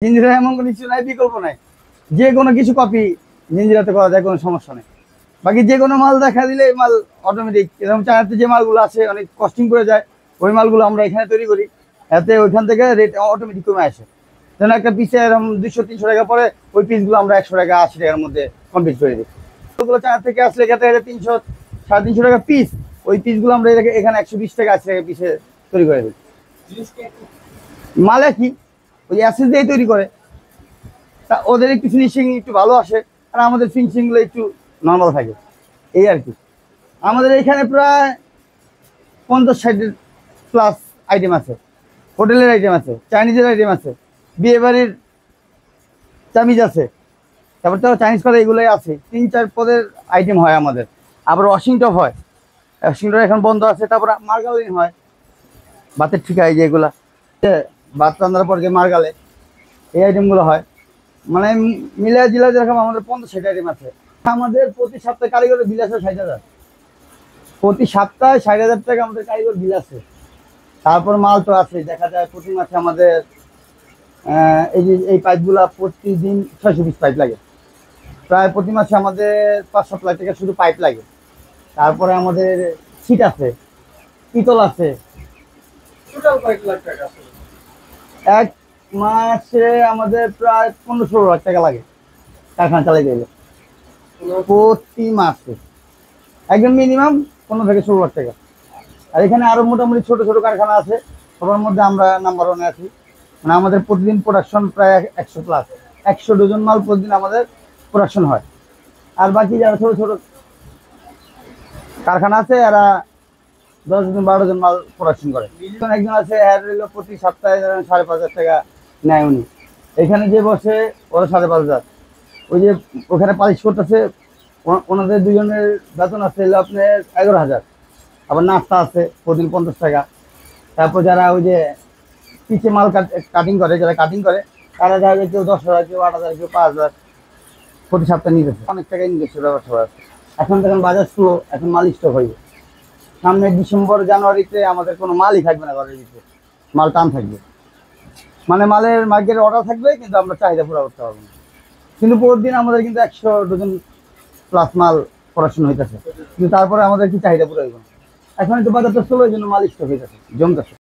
জিঞ্জিরা এমন কোনো কিছু নাই, বিকল্প নাই। যে কোনো কিছু কপি জিঞ্জিরাতে করা যায়, কোনো সমস্যা নেই। বাকি যে কোনো মাল দেখা দিলে এই মাল অটোমেটিক, এরকম চায়নাতে যে মালগুলো আছে অনেক কস্টিং করে যায়, ওই মালগুলো আমরা এখানে তৈরি করি, এতে ওইখান থেকে রেট অটোমেটিক কমে আসে। যেন একটা পিসে এরকম 200-300 টাকা পরে, ওই পিসগুলো আমরা 100 টাকা 80 টাকার মধ্যে কমপ্লিট করে দিই। ওগুলো চায়না থেকে আসলে এখান থেকে 300-350 টাকা পিস, ওই পিসগুলো আমরা এখানে 120 টাকা 80 টাকা পিসে তৈরি করে দিই। মাল কি ওই অ্যাসেস দিয়ে তৈরি করে, তা ওদের একটু ফিনিশিং একটু ভালো আসে, আর আমাদের ফিনিশিংগুলো একটু নর্মাল থাকে, এই আর কি। আমাদের এখানে প্রায় 50-60 প্লাস আইটেম আছে। হোটেলের আইটেম আছে, চাইনিজের আইটেম আছে, বিয়ে বাড়ির চামিজ আছে, তারপর তো চাইনিজ করে এগুলোই আছে। 3-4 পদের আইটেম হয় আমাদের। আবার ওয়াশিংটপ হয়, ওয়াশিংটপ এখন বন্ধ আছে। তারপর মার্গালিন হয়, ভাতের ঠিকায় যেগুলা ভাত রান্নার পর যে মার্গালে, এই আইটেমগুলো হয়। মানে মিলা জিলা যেরকম আমাদের 50-60 আইটেম আছে। আমাদের প্রতি সপ্তাহে কারিগরের বিল আছে 60,000, প্রতি সপ্তাহে 60,000 টাকা আমাদের কারিগর বিল আছে। তারপর মাল তো আছে, দেখা যায় প্রতি মাসে আমাদের এই যে এই পাইপগুলা প্রতিদিন 600 পিস পাইপ লাগে। প্রায় প্রতি মাসে আমাদের 5-7 লাখ টাকা শুধু পাইপ লাগে। তারপরে আমাদের সিট আছে, পিতল আছে। এক মাসে আমাদের প্রায় 15-16 লাখ টাকা লাগে কারখানা চালাইতে গেলে, প্রতি মাসে একদম মিনিমাম 15-16 লাখ টাকা। আর এখানে আরো মোটামুটি ছোট ছোট কারখানা আছে, সবার মধ্যে আমরা নাম্বার 1-এ আছি। মানে আমাদের প্রতিদিন প্রোডাকশন প্রায় 100 প্লাস, 100 ডজন মাল প্রতিদিন আমাদের প্রোডাকশন হয়। আর বাকি যারা ছোট ছোট কারখানা আছে, এরা 10-12 জন মাল প্রোডাকশন করে। একজন আছে, এর হলো প্রতি সপ্তাহে 5,500 টাকা নেয় উনি। এখানে যে বসে ওরা 5,500। ওই যে ওখানে পালিশ করতেছে, ওনাদের দুজনের বেতন আছে হলো আপনার 11,000। আবার নাস্তা আছে প্রতিদিন 50 টাকা। তারপর যারা ওই যে পিছে মাল কাটিং করে, যারা কাটিং করে, তারা দেখা যায় কেউ 10,000, কেউ 8,000, কেউ 5,000 প্রতি সপ্তাহে নিয়ে যাচ্ছে। অনেক টাকাই নিয়ে যাচ্ছে ব্যবসা। এখন দেখেন বাজার স্লো, এখন মাল স্টক হইবে। সামনে ডিসেম্বর জানুয়ারিতে আমাদের কোনো মালই থাকবে না ঘরের ভিতরে, মাল টান থাকবে। মানে মালের মার্কেটের অর্ডার থাকবে, কিন্তু আমরা চাহিদা পুরো করতে পারবো না। কিন্তু প্রতিদিন আমাদের কিন্তু 100 ডজন প্লাস মাল প্রোডাকশন হইতেছে, কিন্তু তারপরে আমাদের কি চাহিদা পুরো হইব না। এখন একটু বাজারটা স্লো, এই জন্য মাল স্টক হইতেছে, জমতেছে।